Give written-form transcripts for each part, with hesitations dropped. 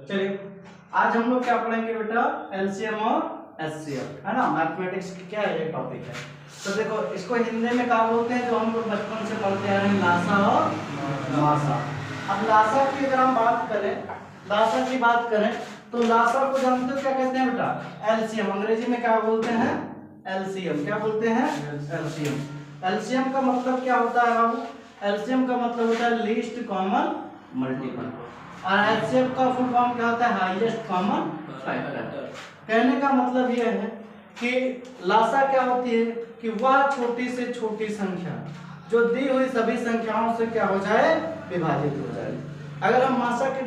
चलिए आज हम लोग क्या पढ़ेंगे बेटा, एलसीएम और एचसीएफ, है ना। मैथमेटिक्स की क्या है, ये टॉपिक है। तो देखो इसको हिंदी में क्या बोलते हैं, जो हम लोग बचपन से पढ़ते आ रहे हैं, लासा और मासा। अब लासा की अगर हम बात करें, लासा की बात करें तो लासा को जानते हो क्या कहते हैं बेटा, एलसीएम। अंग्रेजी में क्या बोलते हैं, एलसीएम। क्या बोलते हैं, एलसीएम। एलसीएम का मतलब क्या होता है बाबू, एलसीएम का मतलब होता है लीस्ट कॉमन मल्टीपल, और एचसीएफ का फुल फॉर्म क्या होता है, हाईएस्ट कॉमन फैक्टर। कहने का मतलब यह है कि लासा क्या होती है कि वह छोटी से छोटी संख्या जो दी हुई सभी संख्याओं से क्या हो जाए, विभाजित हो जाए। अगर हम मासा की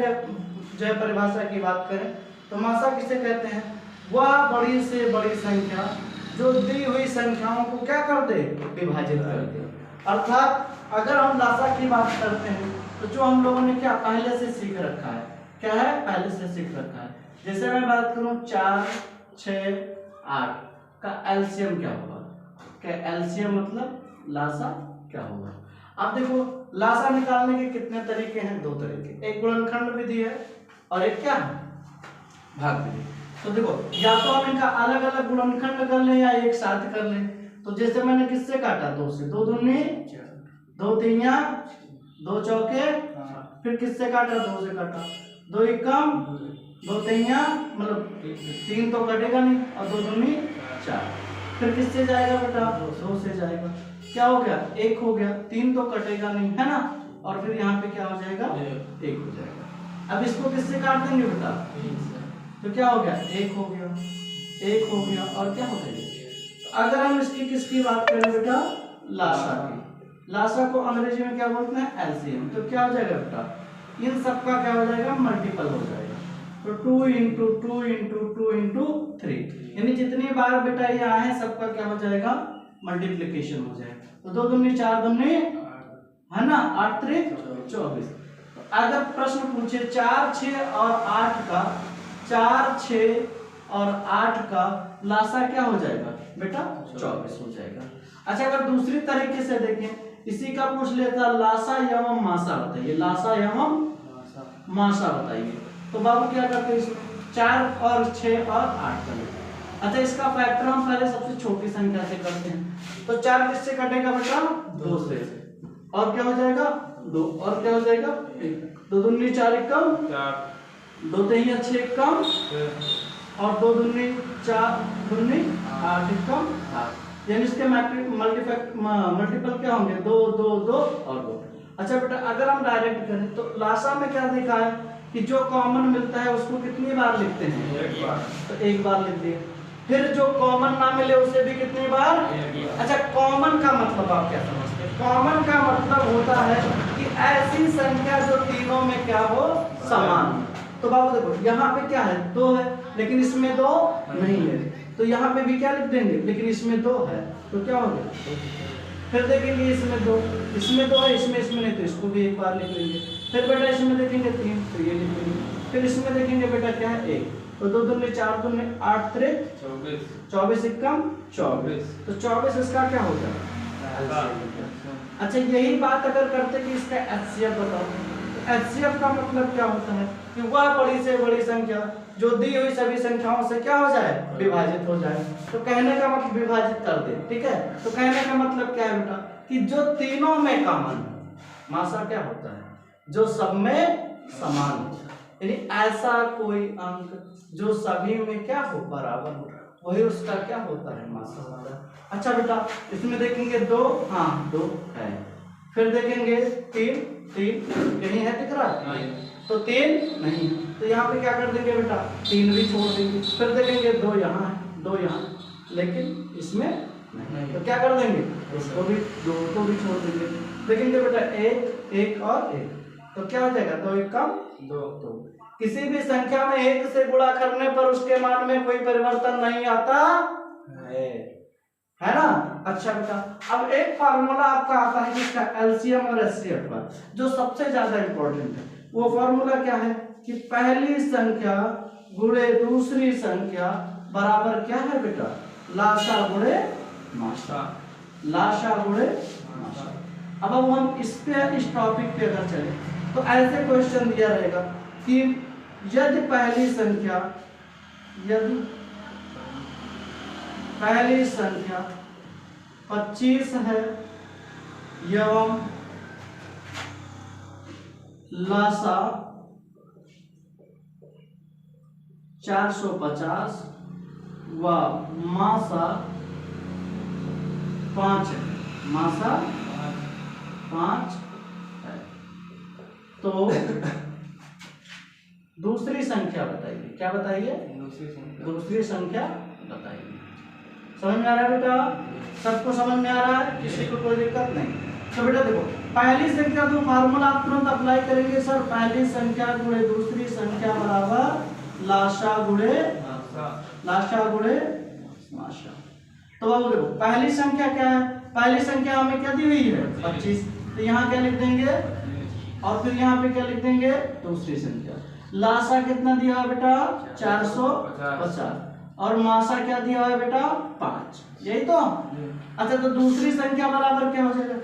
जो है परिभाषा की बात करें तो मासा किसे कहते हैं, वह बड़ी से बड़ी संख्या जो दी हुई संख्याओं को क्या कर दे, विभाजित कर दे। अर्थात अगर हम लासा की बात करते हैं तो जो हम लोगों ने क्या पहले से सीख रखा है, क्या है, पहले से सीख रखा है। जैसे मैं बात करूं 4, 6, 8 का एलसीएम क्या होगा, क्या एलसीएम मतलब लासा क्या होगा। अब देखो लासा निकालने के कितने तरीके हैं, दो तरीके, एक गुणनखंड विधि है और एक क्या है, भाग विधि। तो देखो या तो हम इनका अलग अलग गुणनखंड कर लें या एक साथ कर लें। तो जैसे मैंने किससे काटा, 2 से, 2 दूनी 2 तीनिया 2 चौके, फिर किससे काटा, 2 से काटा, 2 एकम 2 तिहिया, मतलब 3 तो कटेगा नहीं, और 2 दूनी 4, फिर किससे जाएगा बेटा, 2 से जाएगा। क्या हो गया, 1 हो गया, 3 तो कटेगा नहीं, है ना, और फिर यहाँ पे क्या हो जाएगा, 1 हो जाएगा। अब इसको किससे काट देंगे बेटा, तो क्या हो गया, 1 हो गया, 1 हो गया, और क्या हो गया। अगर हम इसकी किसकी बात करें बेटा, लासा की, लासा को अंग्रेजी में क्या बोलते हैं, एलसीएम। तो क्या हो जाएगा बेटा, इन सब का क्या हो जाएगा, मल्टीपल हो जाएगा। तो 2 इंटू 2 इंटू 2 इंटू 3, यानी जितनी बार बेटा ये आए हैं सबका क्या हो जाएगा, मल्टीप्लिकेशन हो जाएगा। तो 2 दूनी 4 दूनी, है ना, 8 त्रिक 24। तो अगर प्रश्न पूछे 4, 6 और 8 का, 4, 6 और 8 का लासा क्या हो जाएगा बेटा, 24 हो जाएगा। अच्छा अगर दूसरी तरीके से देखें, इसी का पूछ लेता लासा एवं मासा बताइए, लासा एवं मासा बताइए। तो बाबू क्या करते हैं, इसमें 4 और 6 और 8 कर लेते हैं। अच्छा इसका फैक्टर हम पहले सबसे छोटी संख्या से करते हैं। तो 4 किससे कटेगा बेटा, 2 से, और क्या हो जाएगा 2, और क्या हो जाएगा 1, 2 दूनी 4 एकम 2 तिहिया 6 एकम, और 2 दूनी 4 दूनी 8 एकम 8, यानी इसके मल्टीपल क्या होंगे, 2 2 2 और 2। अच्छा बेटा अगर हम डायरेक्ट करें तो लासा में क्या देखा है कि जो कॉमन मिलता है उसको कितनी बार लिखते हैं, एक बार, तो एक बार लिख दिए। फिर जो कॉमन ना मिले उसे भी कितनी बार, अच्छा कॉमन का मतलब आप क्या समझते हैं, कॉमन का मतलब होता है कि ऐसी संख्या जो तीनों में क्या हो, समान। तो बाबू देखो यहाँ पे क्या है, 2 है, लेकिन इसमें 2 नहीं है, तो यहाँ पे भी क्या लिख देंगे, लेकिन इसमें 2 है, तो क्या हो गया। फिर देखेंगे इसमें 2 है, इसमें नहीं, तो इसको भी एक बार लिख लेंगे। फिर बेटा इसमें देखेंगे 3, तो ये लिख लेंगे। फिर इसमें देखेंगे बेटा क्या है 1, तो 2 दूनी 4 दूनी 8 त्रिक 24 एकम 24, तो 24 इसका क्या हो जाएगा। अच्छा यही बात अगर करते कि इसका एचसीएफ बताओ, एचसीएफ का मतलब क्या होता है कि वह बड़ी से बड़ी संख्या जो दी हुई सभी संख्याओं से क्या हो जाए, विभाजित हो जाए। तो कहने का मतलब विभाजित कर दे, ठीक है। तो कहने का मतलब क्या है बेटा कि जो तीनों में कॉमन, मासा क्या होता है, जो सब में समान हो, यानी ऐसा कोई अंक जो सभी में क्या हो, बराबर हो, वही उसका क्या होता है, मासा होता है। अच्छा बेटा इसमें देखेंगे 2, हाँ 2 है, फिर देखेंगे 3 यही है, दिख रहा है, तो 3 नहीं, तो यहाँ पे क्या कर देंगे बेटा, 3 भी छोड़ देंगे। फिर देखेंगे 2 यहाँ है, 2 यहाँ, लेकिन इसमें नहीं, तो क्या कर देंगे, इसको भी 2 को भी छोड़ देंगे। देखेंगे बेटा 1 और 1, तो क्या हो जाएगा, 2 एकम 2। तो किसी भी संख्या में 1 से गुणा करने पर उसके मान में कोई परिवर्तन नहीं आता है ना। अच्छा बेटा अब एक फार्मूला आपका आता है जिसका एलसीएम और एचसीएफ का, जो सबसे ज्यादा इंपॉर्टेंट है। वो फार्मूला क्या है कि पहली संख्या गुणे दूसरी संख्या बराबर क्या है बेटा, लासा गुणे मासा, लासा गुणे मासा। अब हम इस टॉपिक पे अगर चले तो ऐसे क्वेश्चन दिया रहेगा कि यदि पहली संख्या 25 है एवं लासा 450 व मासा 5 है, मासा 5 है, तो दूसरी संख्या बताइए। क्या बताइए? दूसरी संख्या बताइए। समझ में आ रहा है बेटा? सबको समझ में आ रहा है? किसी को कोई दिक्कत नहीं? तो बेटा देखो, पहली संख्या तो फार्मूला आप तुरंत अप्लाई करेंगे सर, पहली संख्या गुणे दूसरी संख्या बराबर लाशा गुणे माशा। तो बाबू देखो, पहली संख्या क्या है? पहली संख्या हमें क्या दी हुई है? 25। तो यहाँ क्या लिख देंगे और फिर यहाँ पे क्या लिख देंगे? दूसरी संख्या। लाशा कितना दिया है बेटा? 450 और मासा क्या दिया है बेटा? 5। यही तो। अच्छा, तो दूसरी संख्या बराबर क्या हो जाएगा?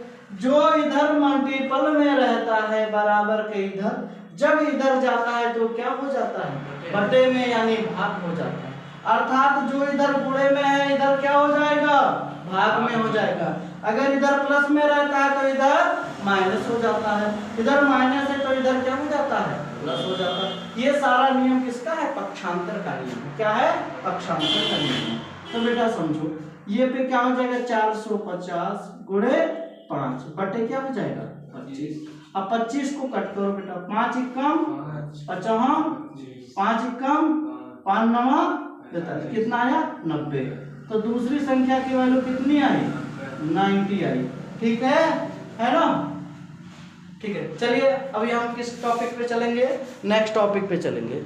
जो इधर मल्टीपल में रहता है बराबर के इधर, जब इधर जाता है तो क्या हो जाता है? बटे में, यानी भाग हो जाता है। अर्थात जो इधर गुणे में है इधर क्या हो जाएगा? भाग में हो जाएगा। अगर इधर प्लस में रहता है तो इधर माइनस हो जाता है, इधर माइनस है तो इधर क्या हो जाता है? प्लस हो जाता है। ये सारा नियम किसका है? पक्षांतर का नियम। क्या है? पक्षांतर का नियम। तो बेटा समझो, ये पे क्या हो जाएगा? 450 गुणे 5 बटे क्या हो जाएगा? 25। अब 25 को कट करो बेटा, 5 एकम 55, 5 एकम 5 नवा 45, कितना आया? 90। तो दूसरी संख्या की वैल्यू कितनी आई? 90 आई। ठीक है ना? ठीक है, चलिए अभी हम किस टॉपिक पे चलेंगे? नेक्स्ट टॉपिक पे चलेंगे।